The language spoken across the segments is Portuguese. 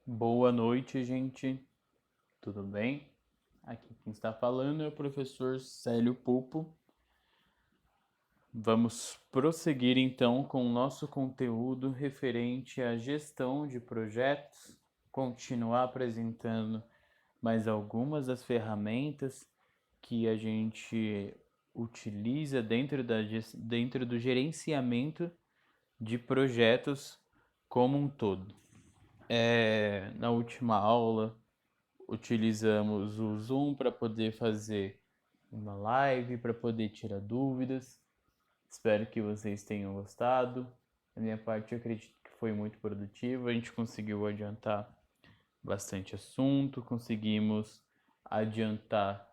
Boa noite, gente. Tudo bem? Aqui quem está falando é o professor Célio Pupo. Vamos prosseguir então com o nosso conteúdo referente à gestão de projetos, continuar apresentando mais algumas das ferramentas que a gente utiliza dentro do gerenciamento de projetos como um todo. Na última aula, utilizamos o Zoom para poder fazer uma live, para poder tirar dúvidas. Espero que vocês tenham gostado. Da minha parte, eu acredito que foi muito produtivo. A gente conseguiu adiantar bastante assunto, conseguimos adiantar,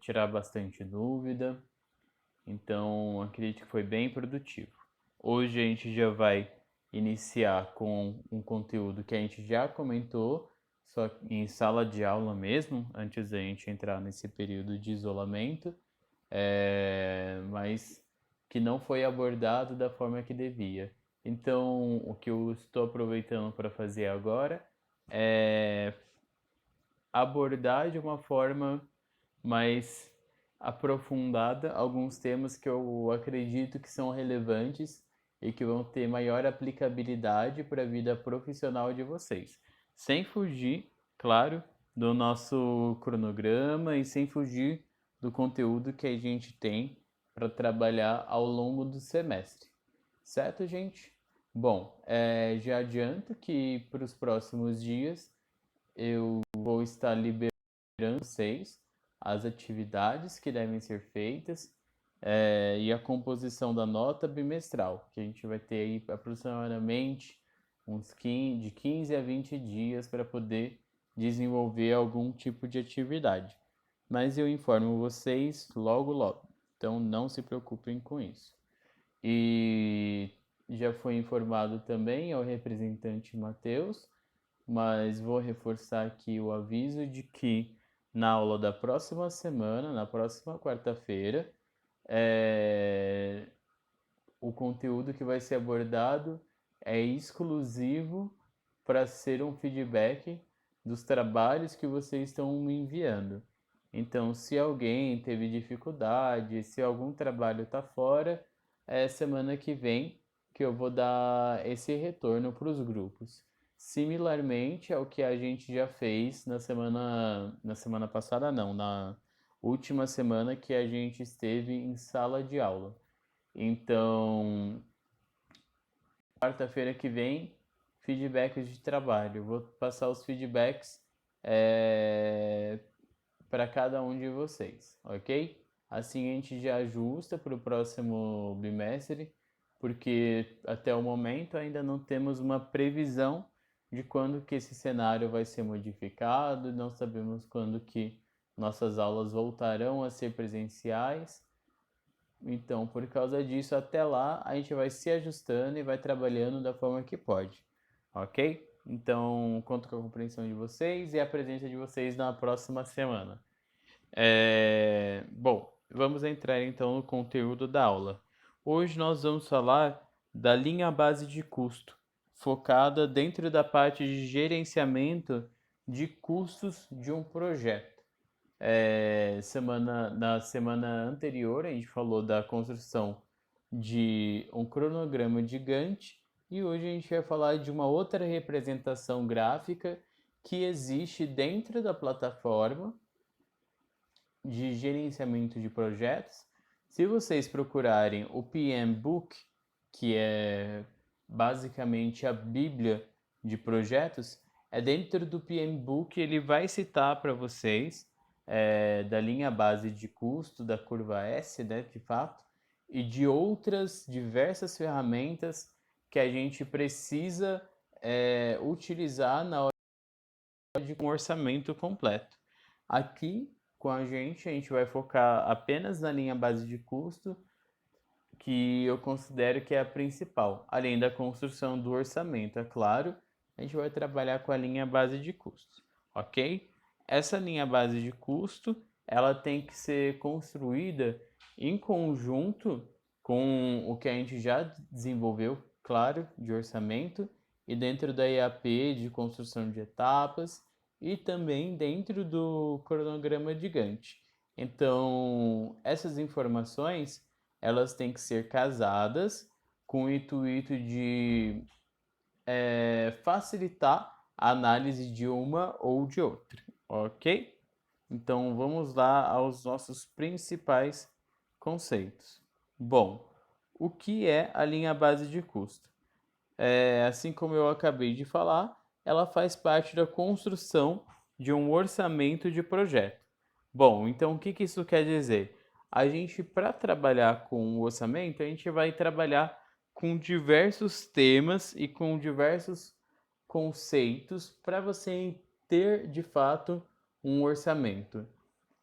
tirar bastante dúvida. Então, acredito que foi bem produtivo. Hoje a gente já vai iniciar com um conteúdo que a gente já comentou, só em sala de aula mesmo, antes da gente entrar nesse período de isolamento, mas que não foi abordado da forma que devia. Então, o que eu estou aproveitando para fazer agora é abordar de uma forma mais aprofundada alguns temas que eu acredito que são relevantes e que vão ter maior aplicabilidade para a vida profissional de vocês. Sem fugir, claro, do nosso cronograma e sem fugir do conteúdo que a gente tem para trabalhar ao longo do semestre. Certo, gente? Bom, já adianto que para os próximos dias eu vou estar liberando vocês as atividades que devem ser feitas e a composição da nota bimestral, que a gente vai ter aí aproximadamente de 15 a 20 dias para poder desenvolver algum tipo de atividade. Mas eu informo vocês logo logo, então não se preocupem com isso. E já foi informado também ao representante Matheus, mas vou reforçar aqui o aviso de que na aula da próxima semana, na próxima quarta-feira, é, o conteúdo que vai ser abordado é exclusivo para ser um feedback dos trabalhos que vocês estão me enviando. Então, se alguém teve dificuldade, se algum trabalho está fora, é semana que vem que eu vou dar esse retorno para os grupos. Similarmente ao que a gente já fez na semana passada não, na última semana que a gente esteve em sala de aula. Então, quarta-feira que vem, feedbacks de trabalho. Vou passar os feedbacks para cada um de vocês, ok? Assim a gente já ajusta para o próximo bimestre, porque até o momento ainda não temos uma previsão de quando que esse cenário vai ser modificado, não sabemos quando que nossas aulas voltarão a ser presenciais. Então, por causa disso, até lá a gente vai se ajustando e vai trabalhando da forma que pode, ok? Então, conto com a compreensão de vocês e a presença de vocês na próxima semana. Bom, vamos entrar então no conteúdo da aula. Hoje nós vamos falar da linha base de custo, focada dentro da parte de gerenciamento de custos de um projeto. Na semana anterior, a gente falou da construção de um cronograma gigante e hoje a gente vai falar de uma outra representação gráfica que existe dentro da plataforma de gerenciamento de projetos. Se vocês procurarem o PM Book, que é basicamente a Bíblia de projetos, dentro do PM Book ele vai citar para vocês da linha base de custo, da curva S, né, de fato, e de outras diversas ferramentas que a gente precisa utilizar na hora de um orçamento completo. Aqui com a gente vai focar apenas na linha base de custo, que eu considero que é a principal, além da construção do orçamento, é claro, a gente vai trabalhar com a linha base de custo, ok? Essa linha base de custo, ela tem que ser construída em conjunto com o que a gente já desenvolveu, claro, de orçamento e dentro da EAP de construção de etapas e também dentro do cronograma de Gantt. Então, essas informações, elas têm que ser casadas com o intuito de facilitar a análise de uma ou de outra, ok? Então, vamos lá aos nossos principais conceitos. Bom, o que é a linha base de custo? Assim como eu acabei de falar, ela faz parte da construção de um orçamento de projeto. Bom, então o que isso quer dizer? A gente, para trabalhar com o orçamento, a gente vai trabalhar com diversos temas e com diversos conceitos para você ter de fato um orçamento.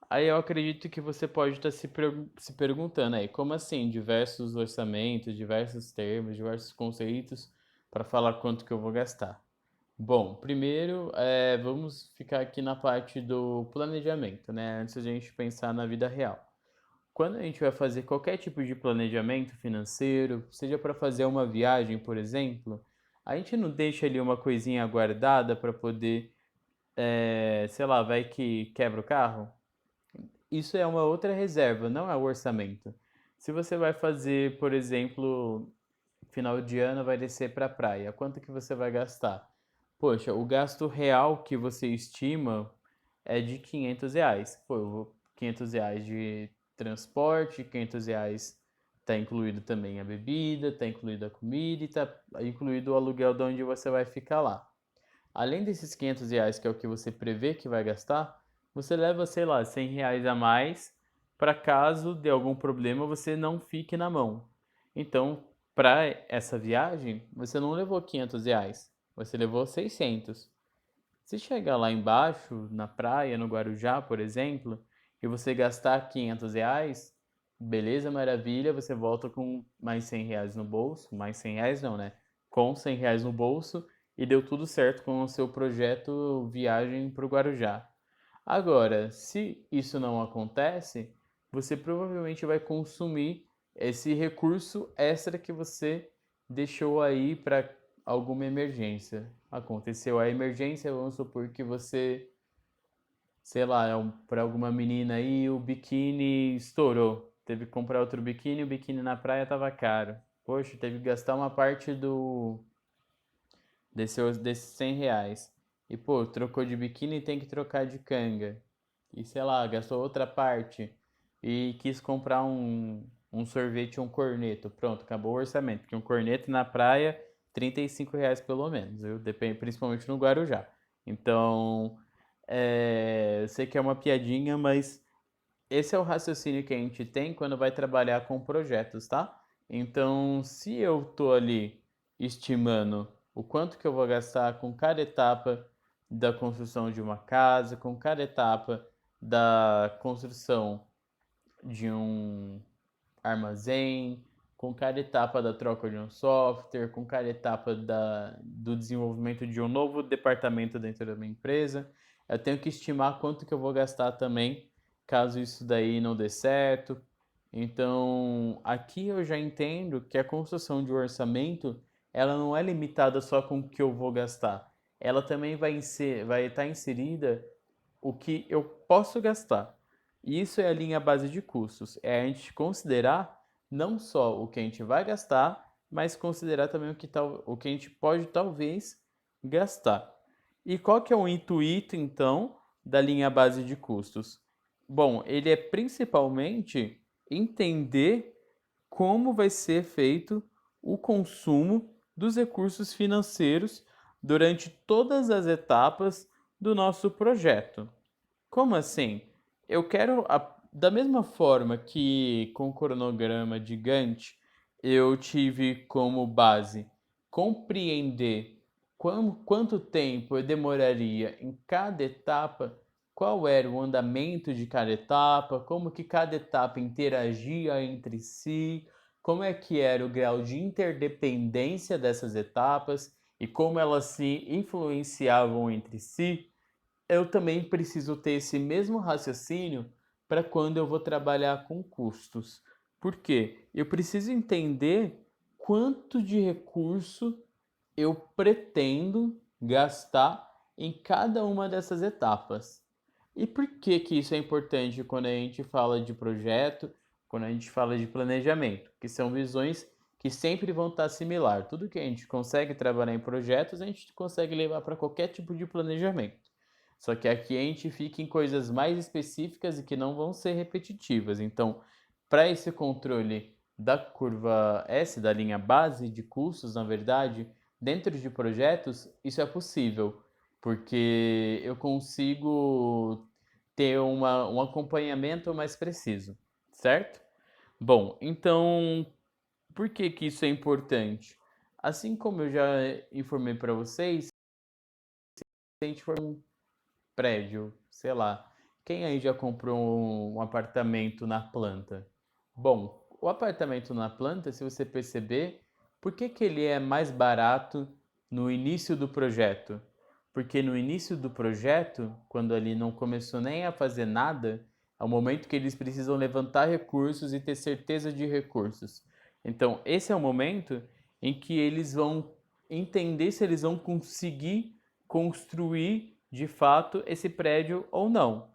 Aí eu acredito que você pode estar se perguntando aí, como assim diversos orçamentos, diversos termos, diversos conceitos para falar quanto que eu vou gastar? Bom, primeiro vamos ficar aqui na parte do planejamento, né? Antes de a gente pensar na vida real. Quando a gente vai fazer qualquer tipo de planejamento financeiro, seja para fazer uma viagem, por exemplo, a gente não deixa ali uma coisinha guardada para poder, sei lá, vai que quebra o carro? Isso é uma outra reserva, não é o orçamento. Se você vai fazer, por exemplo, final de ano vai descer para a praia, quanto que você vai gastar? Poxa, o gasto real que você estima é de R$ 500. Pô, R$ 500 de transporte, R$ 500 está incluído também a bebida, está incluído a comida e está incluído o aluguel de onde você vai ficar lá. Além desses R$ 500 que é o que você prevê que vai gastar, você leva, sei lá, R$ 100 a mais para caso de algum problema você não fique na mão. Então, para essa viagem, você não levou R$ 500, você levou 600. Se chegar lá embaixo, na praia, no Guarujá, por exemplo, e você gastar R$ 500, beleza, maravilha, você volta com mais R$ 100 no bolso, mais R$ 100 não, né? Com R$ 100 no bolso e deu tudo certo com o seu projeto viagem para o Guarujá. Agora, se isso não acontece, você provavelmente vai consumir esse recurso extra que você deixou aí para alguma emergência. Aconteceu a emergência, vamos supor que você, sei lá, para alguma menina aí o biquíni estourou. Teve que comprar outro biquíni, o biquíni na praia tava caro. Poxa, teve que gastar uma parte desses R$ 100. E pô, trocou de biquíni e tem que trocar de canga. E sei lá, gastou outra parte. E quis comprar um sorvete, um corneto. Pronto, acabou o orçamento. Porque um corneto na praia, R$ 35 pelo menos. Eu depende, principalmente no Guarujá. Então, eu sei que é uma piadinha, mas esse é o raciocínio que a gente tem quando vai trabalhar com projetos, tá? Então, se eu tô ali estimando o quanto que eu vou gastar com cada etapa da construção de uma casa, com cada etapa da construção de um armazém, com cada etapa da troca de um software, com cada etapa do desenvolvimento de um novo departamento dentro da minha empresa. Eu tenho que estimar quanto que eu vou gastar também, caso isso daí não dê certo. Então, aqui eu já entendo que a construção de um orçamento, ela não é limitada só com o que eu vou gastar. Ela também vai estar inserida o que eu posso gastar. E isso é a linha base de custos. É a gente considerar não só o que a gente vai gastar, mas considerar também o que a gente pode talvez gastar. E qual que é o intuito, então, da linha base de custos? Bom, ele é principalmente entender como vai ser feito o consumo dos recursos financeiros durante todas as etapas do nosso projeto. Como assim? Eu quero, da mesma forma que com o cronograma de Gantt, eu tive como base compreender quanto tempo eu demoraria em cada etapa, qual era o andamento de cada etapa, como que cada etapa interagia entre si, como é que era o grau de interdependência dessas etapas e como elas se influenciavam entre si. Eu também preciso ter esse mesmo raciocínio para quando eu vou trabalhar com custos. Por quê? Eu preciso entender quanto de recurso eu pretendo gastar em cada uma dessas etapas. E por que que isso é importante quando a gente fala de projeto, quando a gente fala de planejamento? Que são visões que sempre vão estar similar. Tudo que a gente consegue trabalhar em projetos, a gente consegue levar para qualquer tipo de planejamento. Só que aqui a gente fica em coisas mais específicas e que não vão ser repetitivas. Então, para esse controle da curva S, da linha base de custos, na verdade, dentro de projetos, isso é possível, porque eu consigo ter um acompanhamento mais preciso, certo? Bom, então, por que que isso é importante? Assim como eu já informei para vocês, se a gente for um prédio, sei lá, quem aí já comprou um apartamento na planta? Bom, o apartamento na planta, se você perceber, por que que ele é mais barato no início do projeto? Porque no início do projeto, quando ali não começou nem a fazer nada, é o momento que eles precisam levantar recursos e ter certeza de recursos. Então, esse é o momento em que eles vão entender se eles vão conseguir construir de fato esse prédio ou não.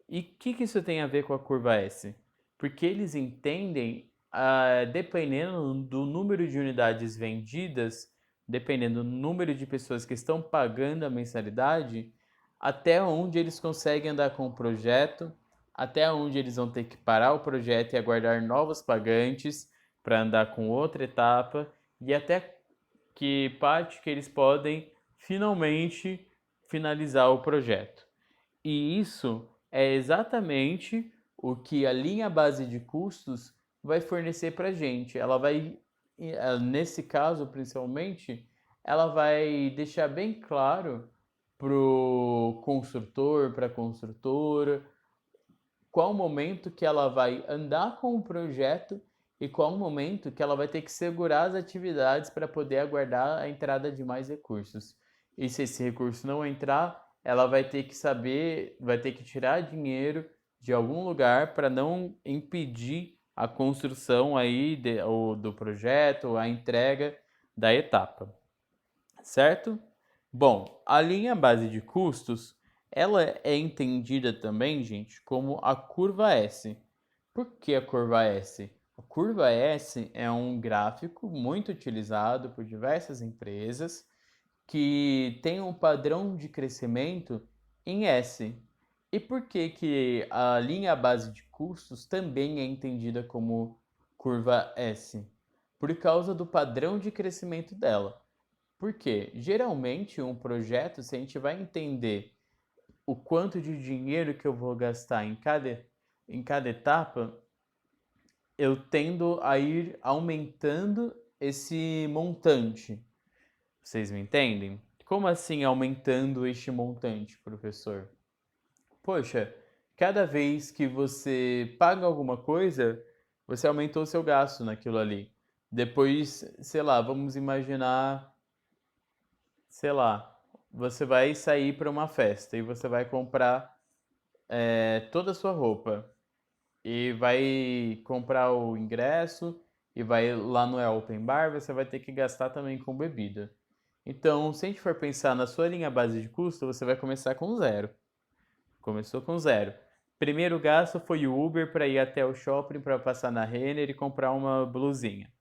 E o que isso tem a ver com a curva S? Porque eles entendem, dependendo do número de unidades vendidas, dependendo do número de pessoas que estão pagando a mensalidade, até onde eles conseguem andar com o projeto, até onde eles vão ter que parar o projeto e aguardar novos pagantes para andar com outra etapa, e até que parte que eles podem finalmente finalizar o projeto. E isso é exatamente o que a linha base de custos vai fornecer para a gente. Ela vai, nesse caso principalmente, ela vai deixar bem claro para o construtor, para a construtora, qual o momento que ela vai andar com o projeto e qual o momento que ela vai ter que segurar as atividades para poder aguardar a entrada de mais recursos. E se esse recurso não entrar, ela vai ter que saber, vai ter que tirar dinheiro de algum lugar para não impedir a construção aí do projeto, a entrega da etapa, certo? Bom, a linha base de custos, ela é entendida também, gente, como a curva S. Por que a curva S? A curva S é um gráfico muito utilizado por diversas empresas que tem um padrão de crescimento em S. E por que que a linha base de custos também é entendida como curva S? Por causa do padrão de crescimento dela. Porque geralmente um projeto, se a gente vai entender o quanto de dinheiro que eu vou gastar em cada etapa, eu tendo a ir aumentando esse montante. Vocês me entendem? Como assim aumentando este montante, professor? Poxa, cada vez que você paga alguma coisa, você aumentou o seu gasto naquilo ali. Depois, sei lá, vamos imaginar, sei lá, você vai sair para uma festa e você vai comprar toda a sua roupa e vai comprar o ingresso e vai lá no Open Bar, você vai ter que gastar também com bebida. Então, se a gente for pensar na sua linha base de custo, você vai começar com zero. Começou com zero. Primeiro gasto foi o Uber para ir até o shopping para passar na Renner e comprar uma blusinha.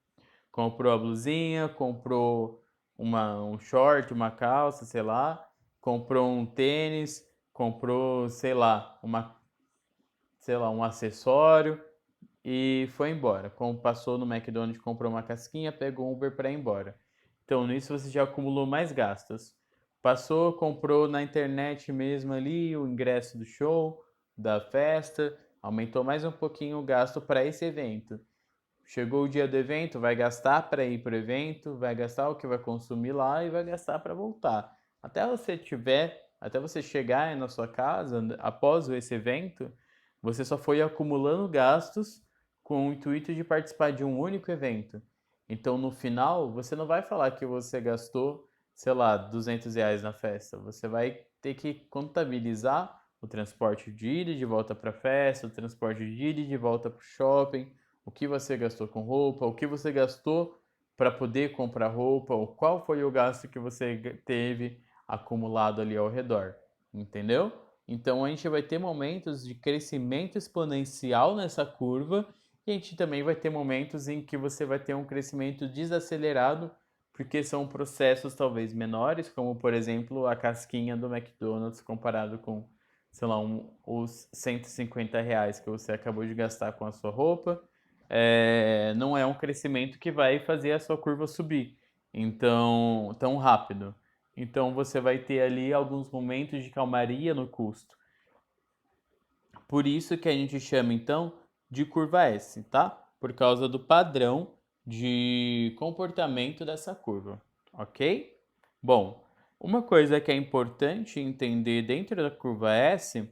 Comprou a blusinha, comprou um short, uma calça, sei lá, comprou um tênis, comprou, sei lá, um acessório e foi embora. Como passou no McDonald's, comprou uma casquinha, pegou um Uber para ir embora. Então, nisso você já acumulou mais gastos. Passou, comprou na internet mesmo ali o ingresso do show, da festa, aumentou mais um pouquinho o gasto para esse evento. Chegou o dia do evento, vai gastar para ir para o evento, vai gastar o que vai consumir lá e vai gastar para voltar. Até você chegar na sua casa após esse evento, você só foi acumulando gastos com o intuito de participar de um único evento. Então, no final, você não vai falar que você gastou, sei lá, R$ 200 na festa. Você vai ter que contabilizar o transporte de ida e de volta para a festa, o transporte de ida e de volta para o shopping, o que você gastou com roupa, o que você gastou para poder comprar roupa, ou qual foi o gasto que você teve acumulado ali ao redor, entendeu? Então a gente vai ter momentos de crescimento exponencial nessa curva e a gente também vai ter momentos em que você vai ter um crescimento desacelerado, porque são processos talvez menores, como por exemplo a casquinha do McDonald's comparado com, sei lá, os R$ 150 que você acabou de gastar com a sua roupa. Não é um crescimento que vai fazer a sua curva subir então tão rápido. Então você vai ter ali alguns momentos de calmaria no custo. Por isso que a gente chama então de curva S, tá? Por causa do padrão de comportamento dessa curva, ok? Bom, uma coisa que é importante entender dentro da curva S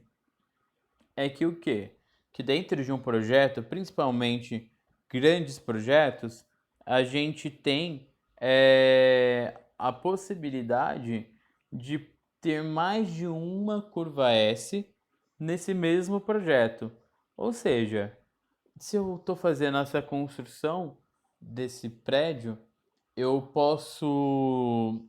é que o quê? Que dentro de um projeto, principalmente grandes projetos, a gente tem a possibilidade de ter mais de uma curva S nesse mesmo projeto. Ou seja, se eu estou fazendo essa construção desse prédio, eu posso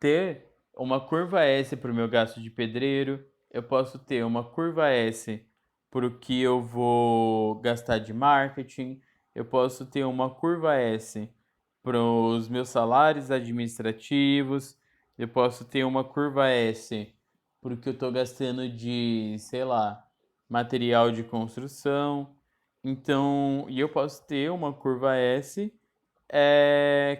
ter uma curva S para o meu gasto de pedreiro, eu posso ter uma curva S para o que eu vou gastar de marketing, eu posso ter uma curva S para os meus salários administrativos, eu posso ter uma curva S para o que eu estou gastando de, sei lá, material de construção. Então, e eu posso ter uma curva S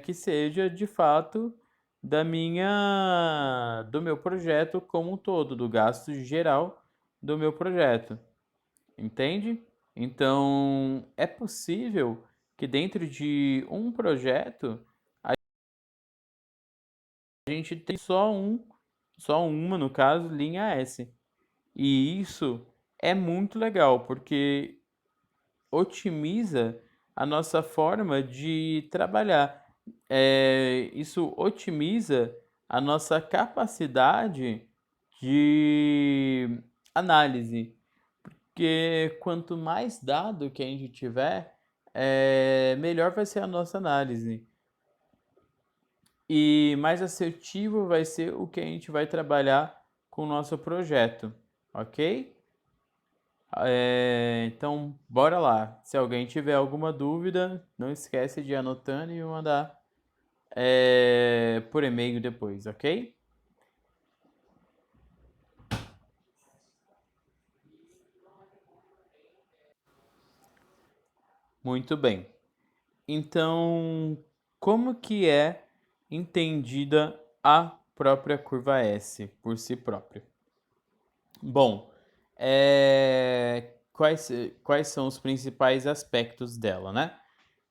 que seja de fato do meu projeto como um todo, do gasto geral do meu projeto, entende? Então, é possível que dentro de um projeto a gente tenha só uma, no caso, linha S. E isso é muito legal, porque otimiza a nossa forma de trabalhar. Isso otimiza a nossa capacidade de análise, porque quanto mais dado que a gente tiver, melhor vai ser a nossa análise e mais assertivo vai ser o que a gente vai trabalhar com o nosso projeto, ok? Então, bora lá. Se alguém tiver alguma dúvida, não esquece de ir anotando e me mandar por e-mail depois, ok? Muito bem. Então, como que é entendida a própria curva S por si própria? Bom, quais são os principais aspectos dela, né?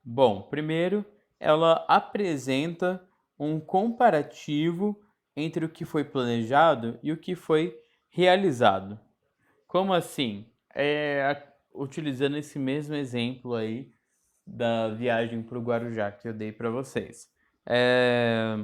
Bom, primeiro, ela apresenta um comparativo entre o que foi planejado e o que foi realizado. Como assim? Utilizando esse mesmo exemplo aí da viagem para o Guarujá que eu dei para vocês. É,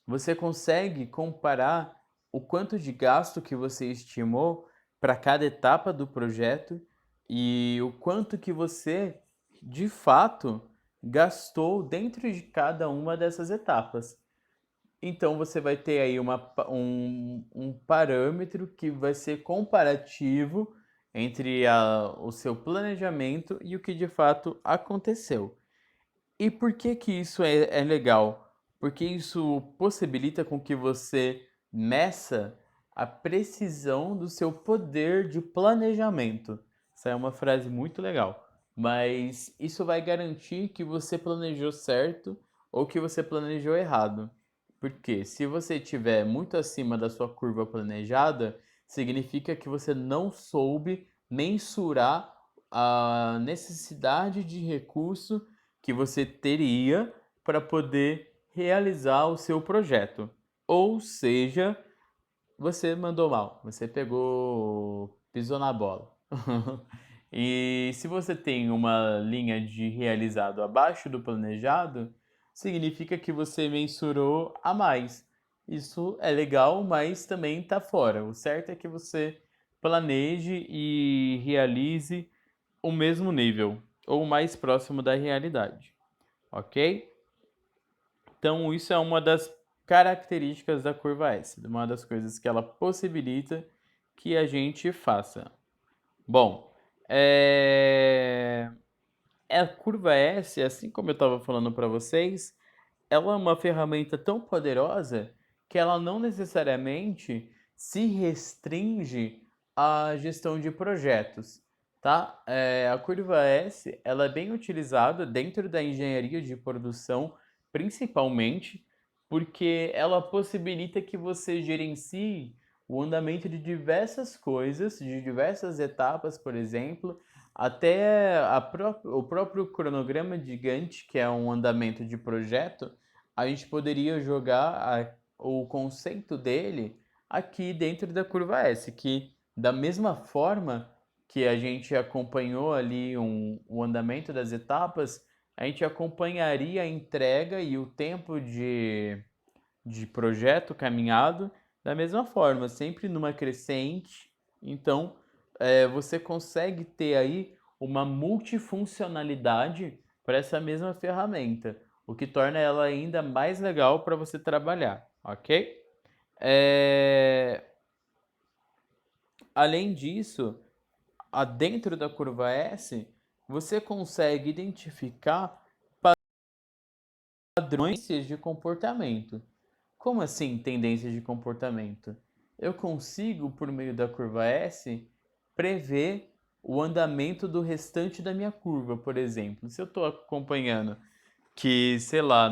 Você consegue comparar o quanto de gasto que você estimou para cada etapa do projeto e o quanto que você, de fato, gastou dentro de cada uma dessas etapas. Então você vai ter aí um parâmetro que vai ser comparativo entre o seu planejamento e o que de fato aconteceu. E por que que isso é legal? Porque isso possibilita com que você meça a precisão do seu poder de planejamento. Essa é uma frase muito legal. Mas isso vai garantir que você planejou certo ou que você planejou errado. Porque se você estiver muito acima da sua curva planejada, significa que você não soube mensurar a necessidade de recurso que você teria para poder realizar o seu projeto. Ou seja, você mandou mal, você pisou na bola. E se você tem uma linha de realizado abaixo do planejado, significa que você mensurou a mais. Isso é legal, mas também está fora. O certo é que você planeje e realize o mesmo nível, ou mais próximo da realidade. ok? Então, isso é uma das características da curva S, uma das coisas que ela possibilita que a gente faça. Bom, a curva S, assim como eu estava falando para vocês, ela é uma ferramenta tão poderosa que ela não necessariamente se restringe à gestão de projetos, tá? A curva S, ela é bem utilizada dentro da engenharia de produção, principalmente porque ela possibilita que você gerencie o andamento de diversas coisas, de diversas etapas, por exemplo, até o próprio cronograma de Gantt, que é um andamento de projeto, a gente poderia jogar o conceito dele aqui dentro da curva S, que da mesma forma que a gente acompanhou ali o andamento das etapas, a gente acompanharia a entrega e o tempo de projeto caminhado da mesma forma, sempre numa crescente. Então, você consegue ter aí uma multifuncionalidade para essa mesma ferramenta, o que torna ela ainda mais legal para você trabalhar, ok? É, Além disso, dentro da curva S, você consegue identificar padrões de comportamento. Como assim tendências de comportamento? Eu consigo, por meio da curva S, prever o andamento do restante da minha curva, por exemplo. Se eu estou acompanhando que, sei lá,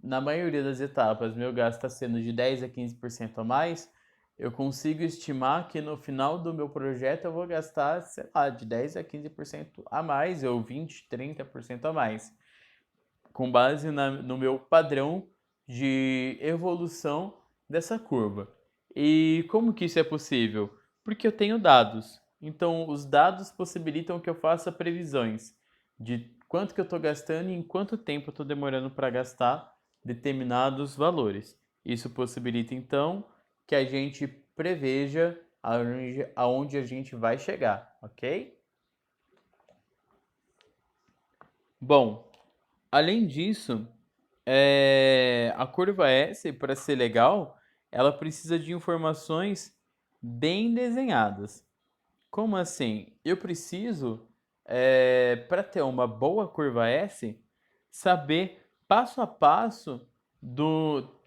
na maioria das etapas meu gasto está sendo de 10 a 15% a mais, eu consigo estimar que no final do meu projeto eu vou gastar, sei lá, de 10 a 15% a mais, ou 20, 30% a mais, com base no meu padrão de evolução dessa curva. E como que isso é possível? Porque eu tenho dados. Então, os dados possibilitam que eu faça previsões de quanto que eu estou gastando e em quanto tempo eu estou demorando para gastar determinados valores. Isso possibilita, então, que a gente preveja aonde a gente vai chegar, ok? Bom, além disso, a curva S, para ser legal, ela precisa de informações bem desenhadas. Como assim? Eu preciso, para ter uma boa curva S, saber passo a passo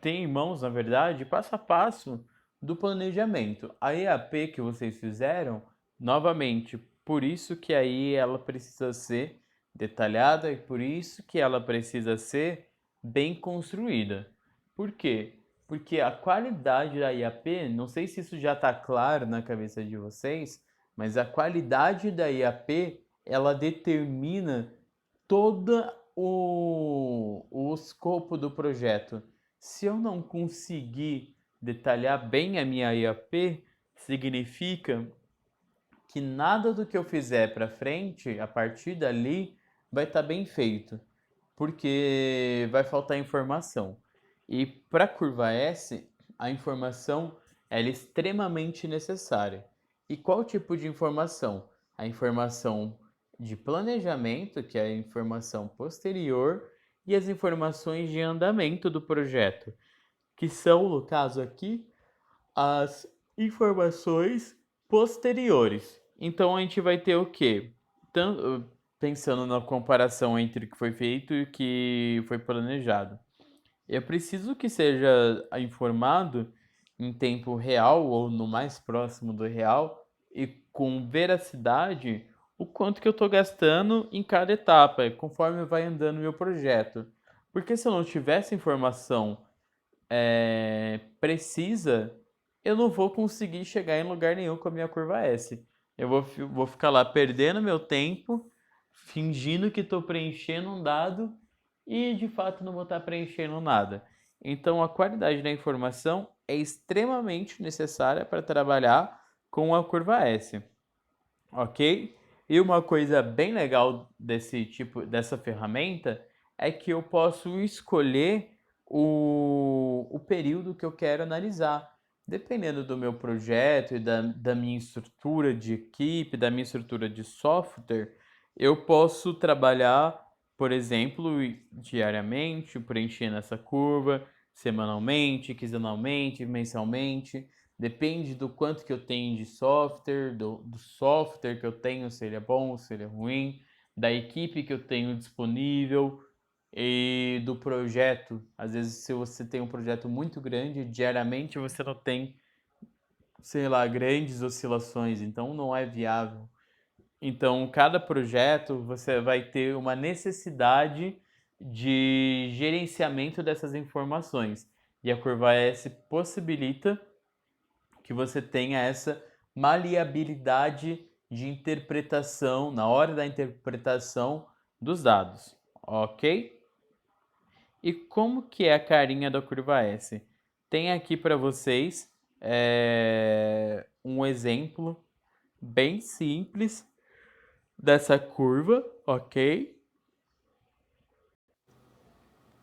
ter em mãos, na verdade, passo a passo do planejamento. A EAP que vocês fizeram, novamente, por isso que aí ela precisa ser detalhada e por isso que ela precisa ser bem construída. Por quê? Porque a qualidade da IAP, não sei se isso já está claro na cabeça de vocês, mas a qualidade da IAP, ela determina todo o escopo do projeto. Se eu não conseguir detalhar bem a minha IAP, significa que nada do que eu fizer para frente, a partir dali, vai estar bem feito, porque vai faltar informação. E para a curva S, a informação ela é extremamente necessária. E qual tipo de informação? A informação de planejamento, que é a informação posterior, e as informações de andamento do projeto, que são, no caso aqui, as informações posteriores. Então a gente vai ter o quê? Pensando na comparação entre o que foi feito e o que foi planejado. É preciso que seja informado em tempo real ou no mais próximo do real e com veracidade o quanto que eu estou gastando em cada etapa, conforme vai andando meu projeto. Porque se eu não tivesse informação precisa, eu não vou conseguir chegar em lugar nenhum com a minha curva S. Vou ficar lá perdendo meu tempo, fingindo que estou preenchendo um dado e de fato não vou estar preenchendo nada. Então a qualidade da informação é extremamente necessária para trabalhar com a curva S, ok? E uma coisa bem legal dessa ferramenta é que eu posso escolher o período que eu quero analisar. Dependendo do meu projeto e da minha estrutura de equipe, da minha estrutura de software, eu posso trabalhar por exemplo, diariamente, preenchendo essa curva, semanalmente, quinzenalmente, mensalmente. Depende do quanto que eu tenho de software, do software que eu tenho, se ele é bom, se ele é ruim, da equipe que eu tenho disponível e do projeto. Às vezes, se você tem um projeto muito grande, diariamente você não tem, sei lá, grandes oscilações, então não é viável. Então, cada projeto você vai ter uma necessidade de gerenciamento dessas informações. E a curva S possibilita que você tenha essa maleabilidade de interpretação na hora da interpretação dos dados, ok? E como que é a carinha da curva S? Tem aqui para vocês um exemplo bem simples dessa curva, ok?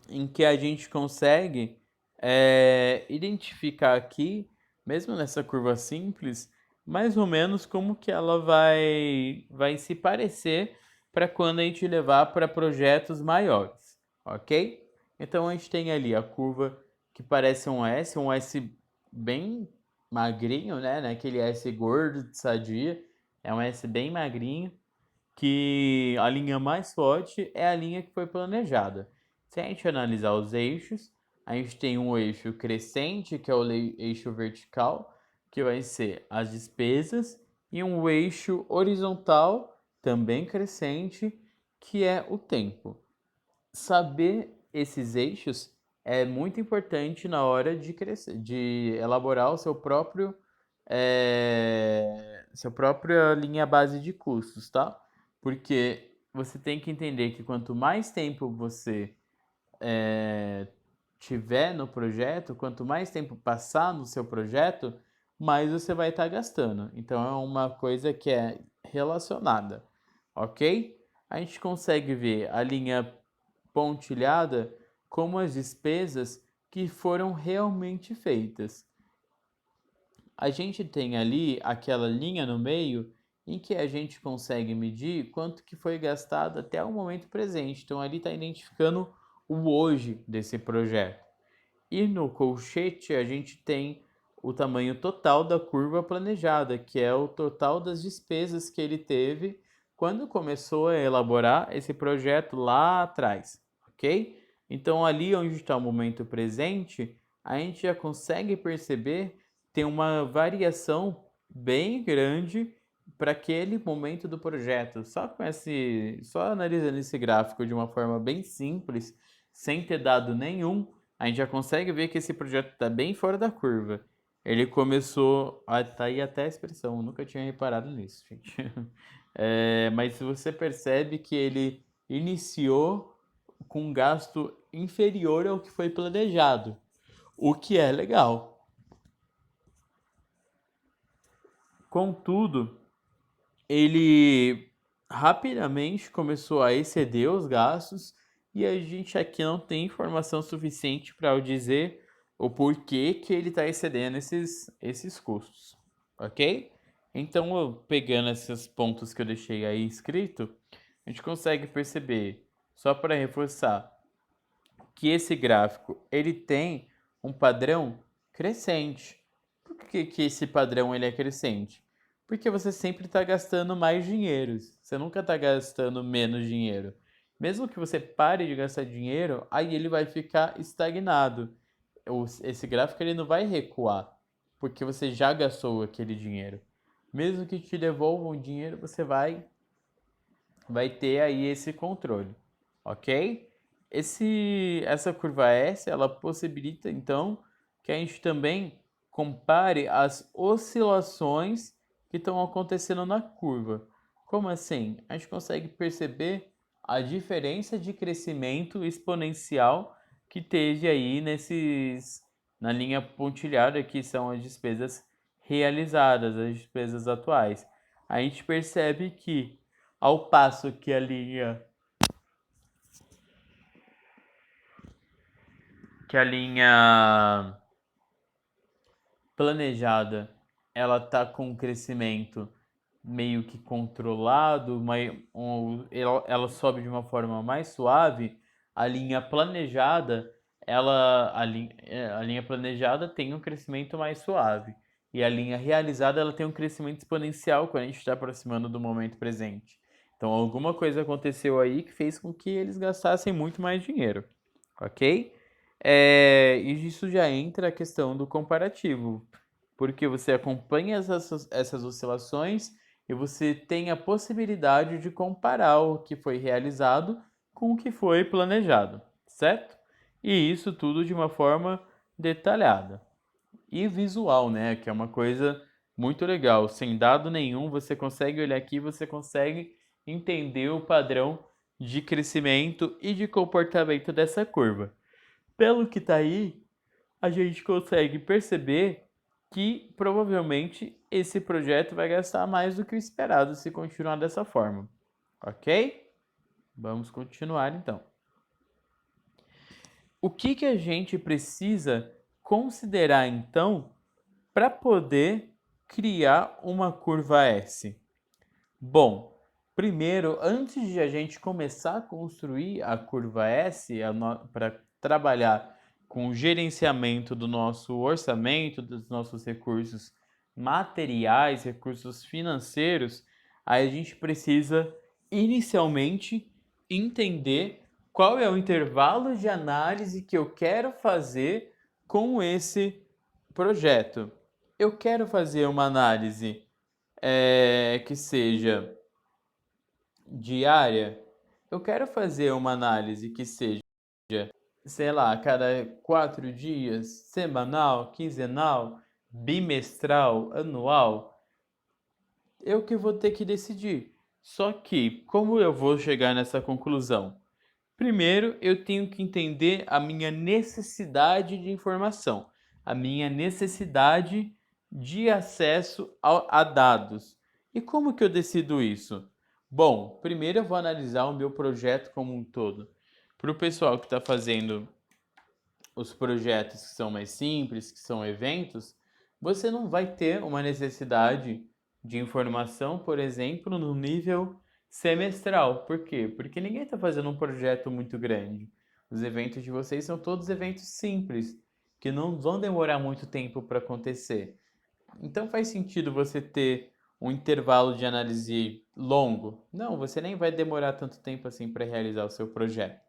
Em que a gente consegue identificar aqui, mesmo nessa curva simples, mais ou menos como que ela vai se parecer para quando a gente levar para projetos maiores, ok? Então a gente tem ali a curva que parece um S bem magrinho, né? Aquele S gordo de sadia, é um S bem magrinho que a linha mais forte é a linha que foi planejada. Se a gente analisar os eixos, a gente tem um eixo crescente, que é o eixo vertical, que vai ser as despesas, e um eixo horizontal, também crescente, que é o tempo. Saber esses eixos é muito importante na hora de crescer, de elaborar o seu própria linha base de custos, tá? Porque você tem que entender que quanto mais tempo você tiver no projeto, quanto mais tempo passar no seu projeto, mais você vai estar gastando. Então é uma coisa que é relacionada, ok? A gente consegue ver a linha pontilhada como as despesas que foram realmente feitas. A gente tem ali aquela linha no meio em que a gente consegue medir quanto que foi gastado até o momento presente. Então ali está identificando o hoje desse projeto. E no colchete a gente tem o tamanho total da curva planejada, que é o total das despesas que ele teve quando começou a elaborar esse projeto lá atrás, ok? Então ali onde está o momento presente, a gente já consegue perceber tem uma variação bem grande para aquele momento do projeto. Só analisando esse gráfico de uma forma bem simples, sem ter dado nenhum, a gente já consegue ver que esse projeto está bem fora da curva. Ele começou. Tá aí até a expressão, eu nunca tinha reparado nisso, gente. Mas você percebe que ele iniciou com um gasto inferior ao que foi planejado, o que é legal. Contudo, ele rapidamente começou a exceder os gastos e a gente aqui não tem informação suficiente para dizer o porquê que ele está excedendo esses custos, ok? Então, pegando esses pontos que eu deixei aí escrito, a gente consegue perceber, só para reforçar, que esse gráfico ele tem um padrão crescente. Por que esse padrão ele é crescente? Porque você sempre está gastando mais dinheiro. Você nunca está gastando menos dinheiro. Mesmo que você pare de gastar dinheiro, aí ele vai ficar estagnado. Esse gráfico ele não vai recuar, porque você já gastou aquele dinheiro. Mesmo que te devolvam o dinheiro, você vai ter aí esse controle, ok? Essa curva S, ela possibilita então que a gente também compare as oscilações que estão acontecendo na curva. Como assim? A gente consegue perceber a diferença de crescimento exponencial que teve aí na linha pontilhada, que são as despesas realizadas, as despesas atuais. A gente percebe que ao passo que a linha planejada ela tá com um crescimento meio que controlado, ela sobe de uma forma mais suave, a linha planejada, a linha planejada tem um crescimento mais suave. E a linha realizada, ela tem um crescimento exponencial quando a gente está aproximando do momento presente. Então, alguma coisa aconteceu aí que fez com que eles gastassem muito mais dinheiro, ok? E isso já entra a questão do comparativo, porque você acompanha essas oscilações e você tem a possibilidade de comparar o que foi realizado com o que foi planejado, certo? E isso tudo de uma forma detalhada e visual, né? Que é uma coisa muito legal. Sem dado nenhum, você consegue olhar aqui, você consegue entender o padrão de crescimento e de comportamento dessa curva. Pelo que está aí, a gente consegue perceber que provavelmente esse projeto vai gastar mais do que o esperado se continuar dessa forma, ok? Vamos continuar então. O que a gente precisa considerar então para poder criar uma curva S? Bom, primeiro, antes de a gente começar a construir a curva S para trabalhar com o gerenciamento do nosso orçamento, dos nossos recursos materiais, recursos financeiros, aí a gente precisa inicialmente entender qual é o intervalo de análise que eu quero fazer com esse projeto. Eu quero fazer uma análise que seja diária, eu quero fazer uma análise que seja, sei lá, a cada 4 dias, semanal, quinzenal, bimestral, anual, eu que vou ter que decidir. Só que, como eu vou chegar nessa conclusão? Primeiro, eu tenho que entender a minha necessidade de informação, a minha necessidade de acesso a dados. E como que eu decido isso? Bom, primeiro eu vou analisar o meu projeto como um todo. Para o pessoal que está fazendo os projetos que são mais simples, que são eventos, você não vai ter uma necessidade de informação, por exemplo, no nível semestral. Por quê? Porque ninguém está fazendo um projeto muito grande. Os eventos de vocês são todos eventos simples, que não vão demorar muito tempo para acontecer. Então faz sentido você ter um intervalo de análise longo? Não, você nem vai demorar tanto tempo assim para realizar o seu projeto.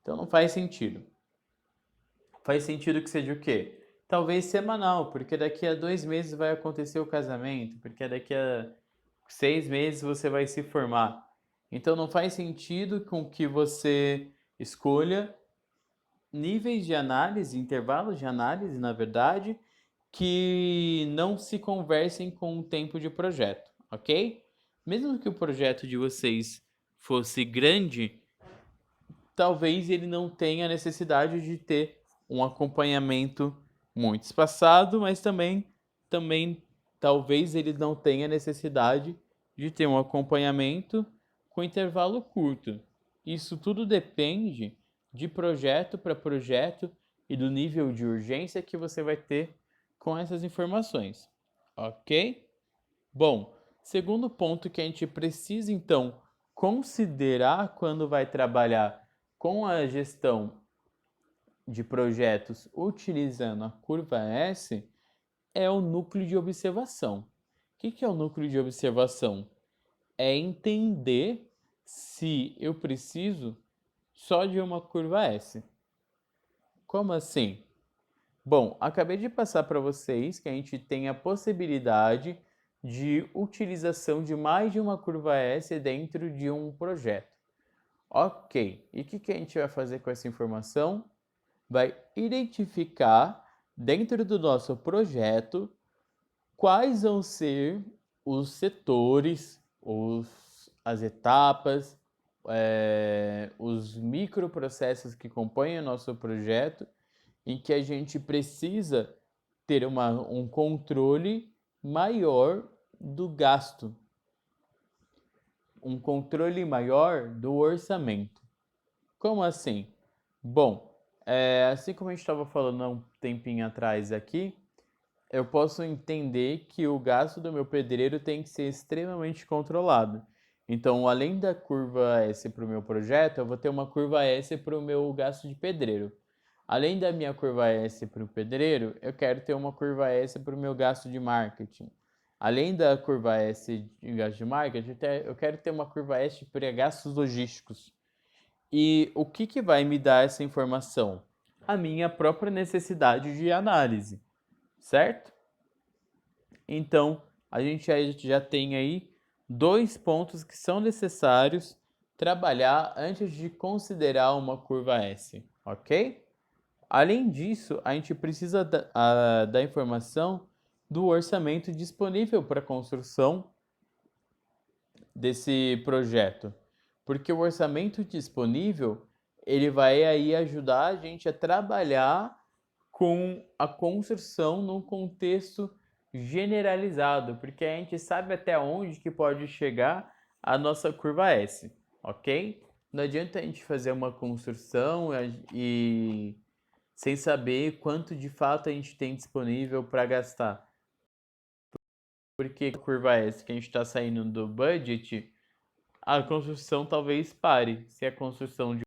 Então não faz sentido. Faz sentido que seja o quê? Talvez semanal, porque daqui a 2 meses vai acontecer o casamento, porque daqui a 6 meses você vai se formar. Então não faz sentido com que você escolha níveis de análise, intervalos de análise, na verdade, que não se conversem com o tempo de projeto, ok? Mesmo que o projeto de vocês fosse grande, talvez ele não tenha necessidade de ter um acompanhamento muito espaçado, mas também talvez ele não tenha necessidade de ter um acompanhamento com intervalo curto. Isso tudo depende de projeto para projeto e do nível de urgência que você vai ter com essas informações, ok? Bom, segundo ponto que a gente precisa então considerar quando vai trabalhar com a gestão de projetos utilizando a curva S é o núcleo de observação. O que é o núcleo de observação? É entender se eu preciso só de uma curva S. Como assim? Bom, acabei de passar para vocês que a gente tem a possibilidade de utilização de mais de uma curva S dentro de um projeto. Ok, e o que a gente vai fazer com essa informação? Vai identificar dentro do nosso projeto quais vão ser os setores, as etapas, os microprocessos que compõem o nosso projeto em que a gente precisa ter um controle maior do gasto, um controle maior do orçamento. Como assim? Bom, assim como a gente estava falando há um tempinho atrás aqui, eu posso entender que o gasto do meu pedreiro tem que ser extremamente controlado. Então, além da curva S para o meu projeto, eu vou ter uma curva S para o meu gasto de pedreiro. Além da minha curva S para o pedreiro, eu quero ter uma curva S para o meu gasto de marketing. Além da curva S de gasto de marketing, eu quero ter uma curva S para gastos logísticos. E o que vai me dar essa informação? A minha própria necessidade de análise, certo? Então, a gente já tem aí 2 pontos que são necessários trabalhar antes de considerar uma curva S, ok? Além disso, a gente precisa da informação do orçamento disponível para a construção desse projeto, porque o orçamento disponível ele vai aí ajudar a gente a trabalhar com a construção num contexto generalizado, porque a gente sabe até onde que pode chegar a nossa curva S, ok? Não adianta a gente fazer uma construção e sem saber quanto de fato a gente tem disponível para gastar. Porque a curva S que a gente está saindo do budget, a construção talvez pare. Se a construção de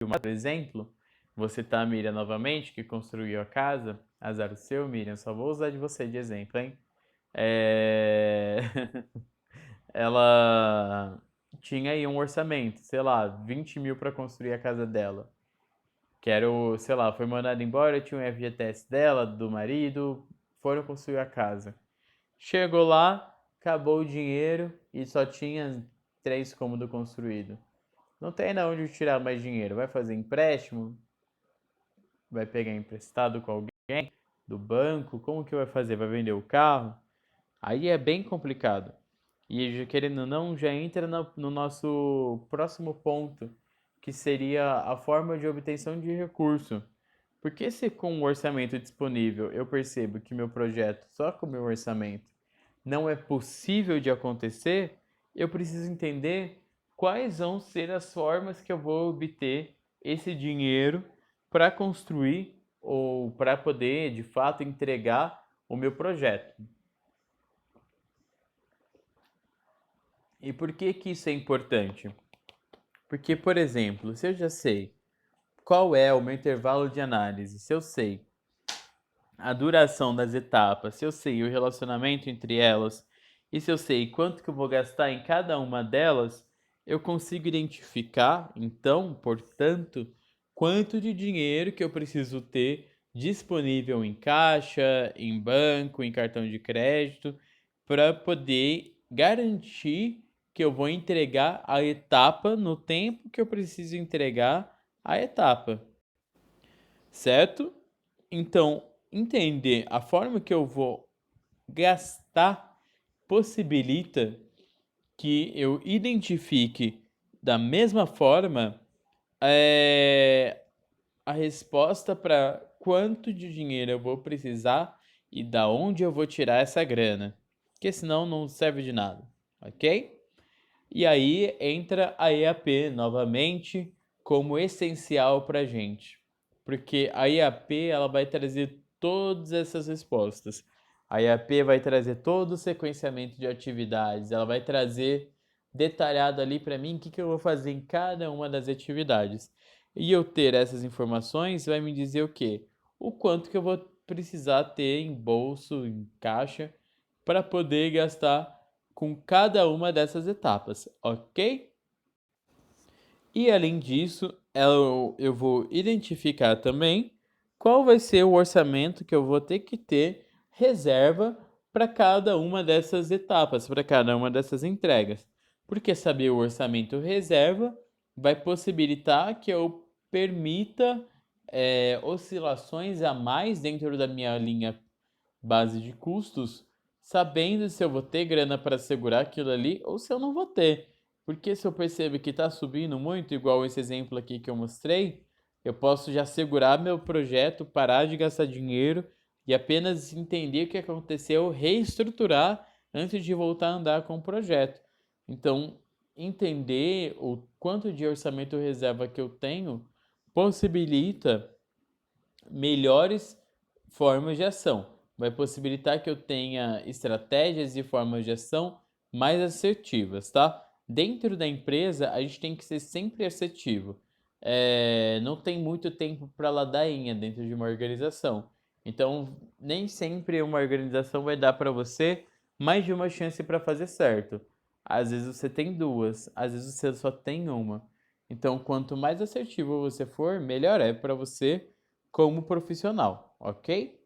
uma, por exemplo, você tá, Miriam, novamente, que construiu a casa, azar o seu, Miriam, só vou usar de você de exemplo, hein? É... Ela tinha aí um orçamento, sei lá, 20 mil para construir a casa dela. Quero, sei lá, foi mandada embora, tinha um FGTS dela, do marido, foram construir a casa. Chegou lá, acabou o dinheiro e só tinha 3 cômodos construídos. Não tem ainda onde tirar mais dinheiro. Vai fazer empréstimo? Vai pegar emprestado com alguém do banco? Como que vai fazer? Vai vender o carro? Aí é bem complicado. E querendo ou não, já entra no nosso próximo ponto, que seria a forma de obtenção de recurso. Porque se com o orçamento disponível eu percebo que meu projeto, só com o meu orçamento, não é possível de acontecer, eu preciso entender quais vão ser as formas que eu vou obter esse dinheiro para construir ou para poder, de fato, entregar o meu projeto. E por que que isso é importante? Porque, por exemplo, se eu já sei qual é o meu intervalo de análise, se eu sei a duração das etapas, se eu sei o relacionamento entre elas e se eu sei quanto que eu vou gastar em cada uma delas, eu consigo identificar, então, portanto, quanto de dinheiro que eu preciso ter disponível em caixa, em banco, em cartão de crédito, para poder garantir que eu vou entregar a etapa no tempo que eu preciso entregar a etapa, certo? Então, entender a forma que eu vou gastar possibilita que eu identifique da mesma forma a resposta para quanto de dinheiro eu vou precisar e da onde eu vou tirar essa grana, porque senão não serve de nada, ok? E aí entra a EAP novamente como essencial para a gente, porque a EAP ela vai trazer todas essas respostas. A EAP vai trazer todo o sequenciamento de atividades, ela vai trazer detalhado ali para mim o que eu vou fazer em cada uma das atividades. E eu ter essas informações vai me dizer o quê? O quanto que eu vou precisar ter em bolso, em caixa, para poder gastar com cada uma dessas etapas, ok? E além disso, eu vou identificar também qual vai ser o orçamento que eu vou ter que ter reserva para cada uma dessas etapas, para cada uma dessas entregas. Porque saber o orçamento reserva vai possibilitar que eu permita oscilações a mais dentro da minha linha base de custos, sabendo se eu vou ter grana para segurar aquilo ali ou se eu não vou ter. Porque se eu percebo que está subindo muito, igual esse exemplo aqui que eu mostrei, eu posso já segurar meu projeto, parar de gastar dinheiro e apenas entender o que aconteceu, reestruturar antes de voltar a andar com o projeto. Então, entender o quanto de orçamento reserva que eu tenho possibilita melhores formas de ação. vai possibilitar que eu tenha estratégias e formas de ação mais assertivas, tá? Dentro da empresa, a gente tem que ser sempre assertivo. Não tem muito tempo para ladainha dentro de uma organização. Então, nem sempre uma organização vai dar para você mais de uma chance para fazer certo. Às vezes você tem duas, às vezes você só tem uma. Então, quanto mais assertivo você for, melhor é para você como profissional, ok?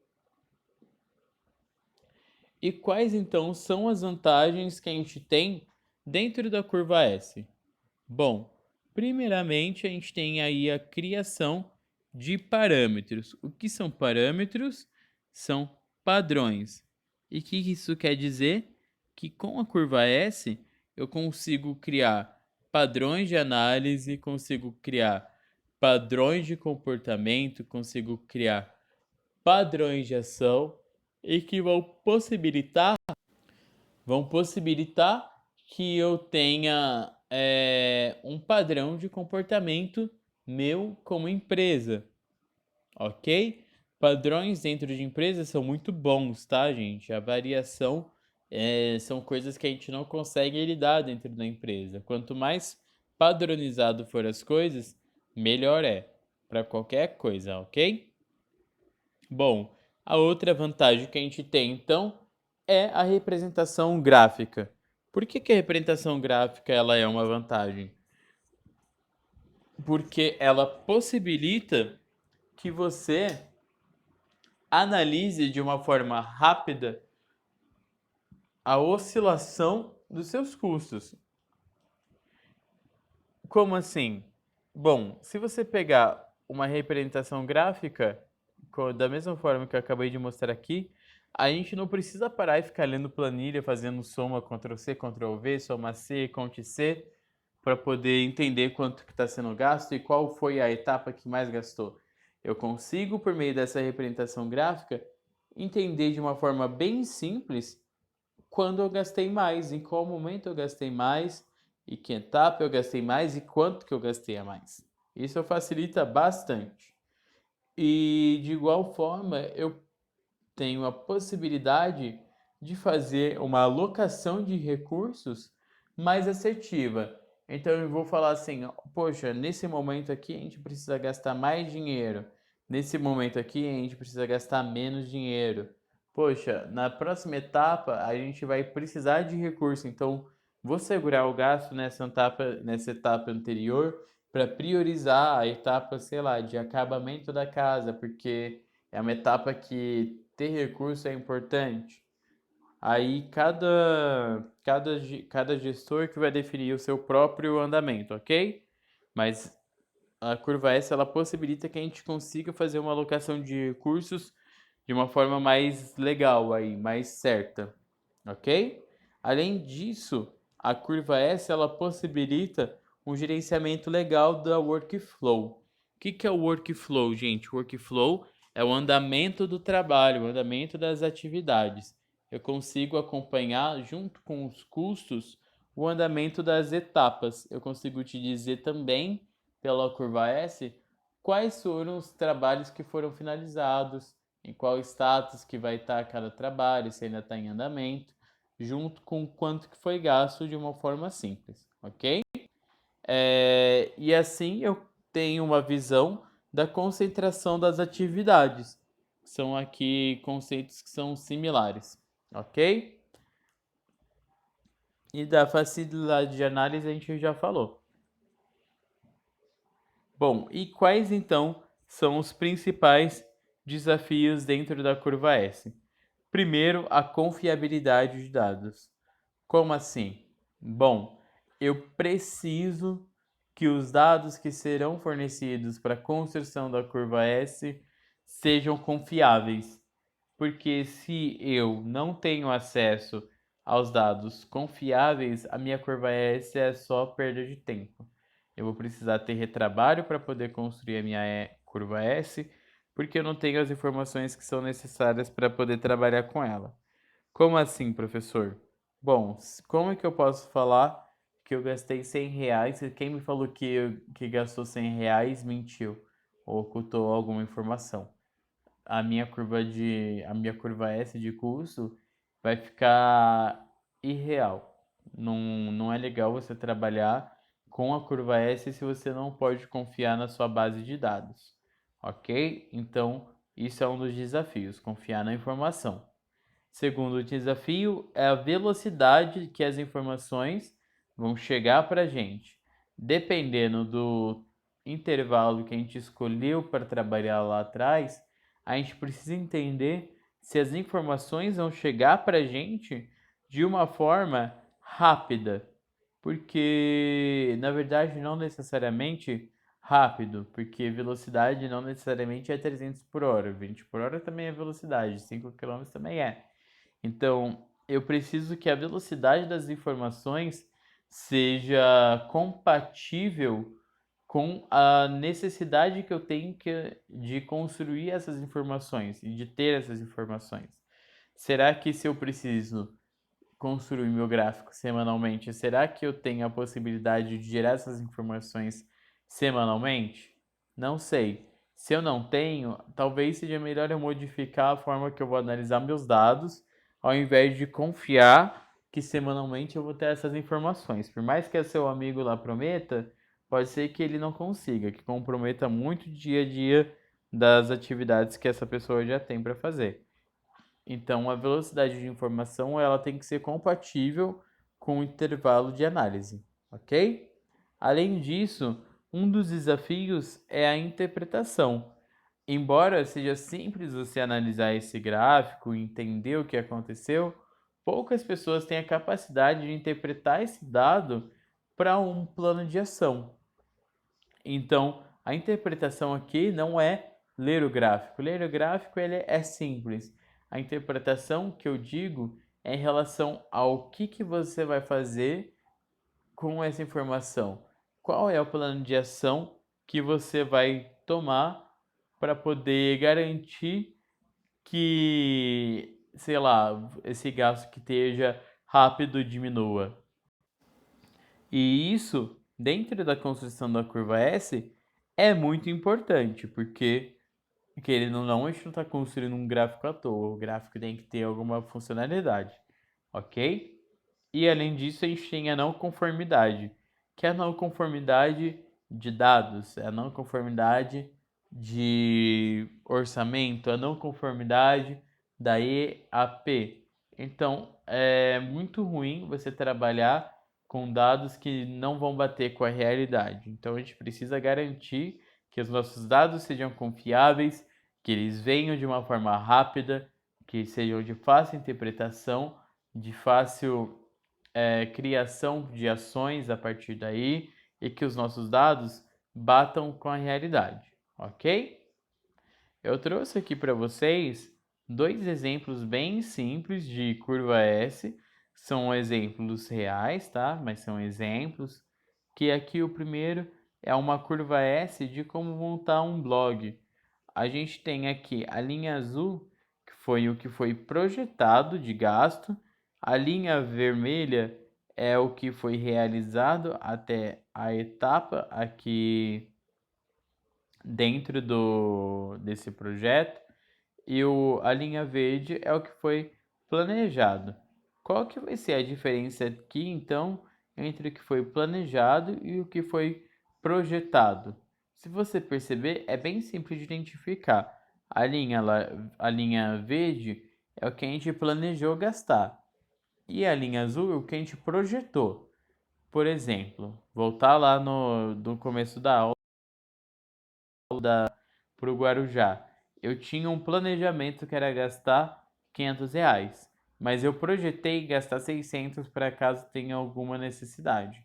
E quais então são as vantagens que a gente tem dentro da curva S? Bom, primeiramente a gente tem aí a criação de parâmetros. O que são parâmetros? São padrões. E o que isso quer dizer? Que com a curva S eu consigo criar padrões de análise, consigo criar padrões de comportamento, consigo criar padrões de ação e que vão possibilitar que eu tenha um padrão de comportamento meu como empresa, ok? Padrões dentro de empresas são muito bons, tá, gente? A variação são coisas que a gente não consegue lidar dentro da empresa. Quanto mais padronizado for as coisas, melhor é para qualquer coisa, ok? Bom, a outra vantagem que a gente tem, então, é a representação gráfica. Por que a representação gráfica ela é uma vantagem? Porque ela possibilita que você analise de uma forma rápida a oscilação dos seus custos. Como assim? Bom, se você pegar uma representação gráfica, da mesma forma que eu acabei de mostrar aqui, a gente não precisa parar e ficar lendo planilha, fazendo soma Ctrl+C, Ctrl+V, soma C, Conte C, para poder entender quanto que está sendo gasto e qual foi a etapa que mais gastou. Eu consigo, por meio dessa representação gráfica, entender de uma forma bem simples quando eu gastei mais, em qual momento eu gastei mais, e que etapa eu gastei mais e quanto que eu gastei a mais. Isso facilita bastante. E de igual forma, eu tenho a possibilidade de fazer uma alocação de recursos mais assertiva. Então eu vou falar assim, poxa, nesse momento aqui a gente precisa gastar mais dinheiro. Nesse momento aqui a gente precisa gastar menos dinheiro. Poxa, na próxima etapa a gente vai precisar de recurso, então vou segurar o gasto nessa etapa anterior para priorizar a etapa, sei lá, de acabamento da casa, porque é uma etapa que ter recurso é importante. Aí cada gestor que vai definir o seu próprio andamento, ok? Mas a curva S ela possibilita que a gente consiga fazer uma alocação de recursos de uma forma mais legal aí, mais certa, ok? Além disso, a curva S ela possibilita um gerenciamento legal da workflow. O que é o workflow, gente? O workflow é o andamento do trabalho, o andamento das atividades. Eu consigo acompanhar, junto com os custos, o andamento das etapas. Eu consigo te dizer também, pela curva S, quais foram os trabalhos que foram finalizados, em qual status que vai estar cada trabalho, se ainda está em andamento, junto com quanto que foi gasto de uma forma simples, ok? E assim eu tenho uma visão da concentração das atividades. São aqui conceitos que são similares, ok? E da facilidade de análise a gente já falou. Bom, e quais então são os principais desafios dentro da curva S? Primeiro, a confiabilidade de dados. Como assim? Bom, eu preciso que os dados que serão fornecidos para a construção da curva S sejam confiáveis, porque se eu não tenho acesso aos dados confiáveis, a minha curva S é só perda de tempo. Eu vou precisar ter retrabalho para poder construir a minha curva S, porque eu não tenho as informações que são necessárias para poder trabalhar com ela. Como assim, professor? Bom, como é que eu posso falar que eu gastei R$ 100? E quem me falou que gastou R$ 100 mentiu ou ocultou alguma informação? a minha curva S de custo vai ficar irreal. Não é legal você trabalhar com a curva S se você não pode confiar na sua base de dados, ok? Então, isso é um dos desafios, confiar na informação. Segundo desafio é a velocidade que as informações vão chegar para a gente. Dependendo do intervalo que a gente escolheu para trabalhar lá atrás, a gente precisa entender se as informações vão chegar para a gente de uma forma rápida, porque na verdade não necessariamente rápido, porque velocidade não necessariamente é 300 por hora, 20 por hora também é velocidade, 5 km também é. Então, eu preciso que a velocidade das informações seja compatível com a necessidade que eu tenho de construir essas informações e de ter essas informações. Será que se eu preciso construir meu gráfico semanalmente, será que eu tenho a possibilidade de gerar essas informações semanalmente? Não sei. Se eu não tenho, talvez seja melhor eu modificar a forma que eu vou analisar meus dados, ao invés de confiar que semanalmente eu vou ter essas informações. Por mais que o seu amigo lá prometa, pode ser que ele não consiga, que comprometa muito o dia a dia das atividades que essa pessoa já tem para fazer. Então, a velocidade de informação ela tem que ser compatível com o intervalo de análise, ok? Além disso, um dos desafios é a interpretação. Embora seja simples você analisar esse gráfico e entender o que aconteceu, poucas pessoas têm a capacidade de interpretar esse dado para um plano de ação. Então, a interpretação aqui não é ler o gráfico. Ler o gráfico ele é simples. A interpretação que eu digo é em relação ao que você vai fazer com essa informação. Qual é o plano de ação que você vai tomar para poder garantir que, sei lá, esse gasto que esteja rápido diminua. E isso, dentro da construção da curva S, é muito importante, porque, querendo ou não, a gente não está construindo um gráfico à toa. O gráfico tem que ter alguma funcionalidade, ok? E além disso, a gente tem a não conformidade, que é a não conformidade de dados, é a não conformidade de orçamento, a não conformidade da EAP. Então, é muito ruim você trabalhar com dados que não vão bater com a realidade. Então, a gente precisa garantir que os nossos dados sejam confiáveis, que eles venham de uma forma rápida, que sejam de fácil interpretação, de fácil criação de ações a partir daí e que os nossos dados batam com a realidade, ok? Eu trouxe aqui para vocês dois exemplos bem simples de curva S. São exemplos reais, tá? Mas são exemplos. Que aqui o primeiro é uma curva S de como montar um blog. A gente tem aqui a linha azul, que foi o que foi projetado de gasto. A linha vermelha é o que foi realizado até a etapa aqui dentro desse projeto e a linha verde é o que foi planejado. Qual que vai ser a diferença aqui, então, entre o que foi planejado e o que foi projetado? Se você perceber, é bem simples de identificar. A linha verde é o que a gente planejou gastar e a linha azul é o que a gente projetou. Por exemplo, voltar lá no começo da aula para o Guarujá. Eu tinha um planejamento que era gastar R$ 500, mas eu projetei gastar 600 para caso tenha alguma necessidade.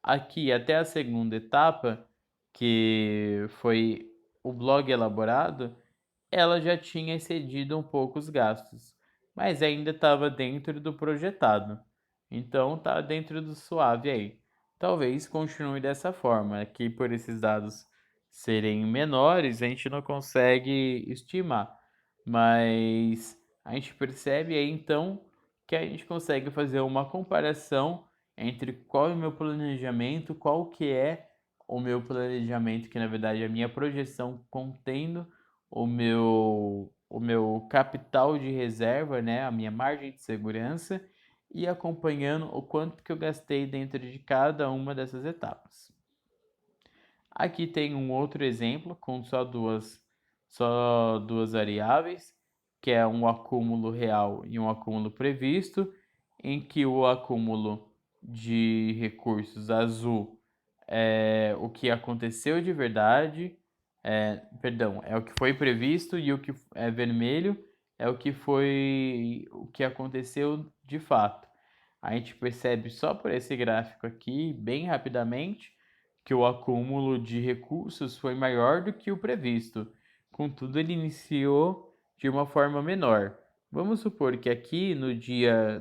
Aqui, até a segunda etapa, que foi o blog elaborado, ela já tinha excedido um pouco os gastos, mas ainda estava dentro do projetado. Então tá dentro do suave aí. Talvez continue dessa forma, aqui por esses dados serem menores, a gente não consegue estimar, mas a gente percebe aí então que a gente consegue fazer uma comparação entre qual é o meu planejamento, qual que é o meu planejamento, que na verdade é a minha projeção contendo o meu capital de reserva, né, a minha margem de segurança, e acompanhando o quanto que eu gastei dentro de cada uma dessas etapas. Aqui tem um outro exemplo com só duas variáveis, que é um acúmulo real e um acúmulo previsto, em que o acúmulo de recursos azul é o que aconteceu de verdade, perdão, é o que foi previsto, e o que é vermelho é o que aconteceu de fato. A gente percebe só por esse gráfico aqui, bem rapidamente, que o acúmulo de recursos foi maior do que o previsto. Contudo, ele iniciou de uma forma menor. Vamos supor que aqui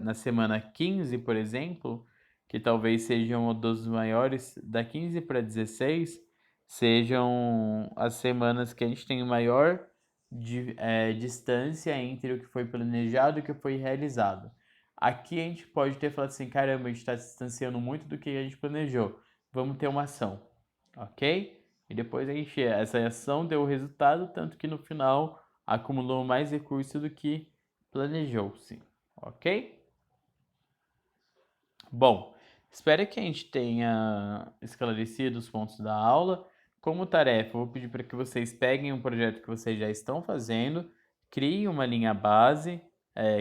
na semana 15, por exemplo, que talvez seja um dos maiores, da 15 para 16, sejam as semanas que a gente tem maior distância entre o que foi planejado e o que foi realizado. Aqui a gente pode ter falado assim, caramba, a gente está se distanciando muito do que a gente planejou. Vamos ter uma ação, ok? E depois essa ação deu o resultado, tanto que no final acumulou mais recurso do que planejou-se, ok? Bom, espero que a gente tenha esclarecido os pontos da aula. Como tarefa, eu vou pedir para que vocês peguem um projeto que vocês já estão fazendo, criem uma linha base,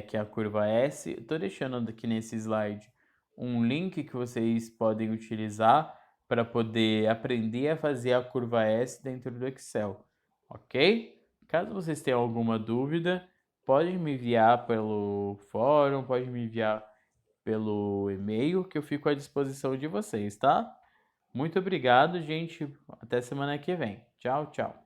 que é a curva S. Estou deixando aqui nesse slide um link que vocês podem utilizar para poder aprender a fazer a curva S dentro do Excel, ok? Caso vocês tenham alguma dúvida, podem me enviar pelo fórum, pode me enviar pelo e-mail, que eu fico à disposição de vocês, tá? Muito obrigado, gente. Até semana que vem. Tchau, tchau.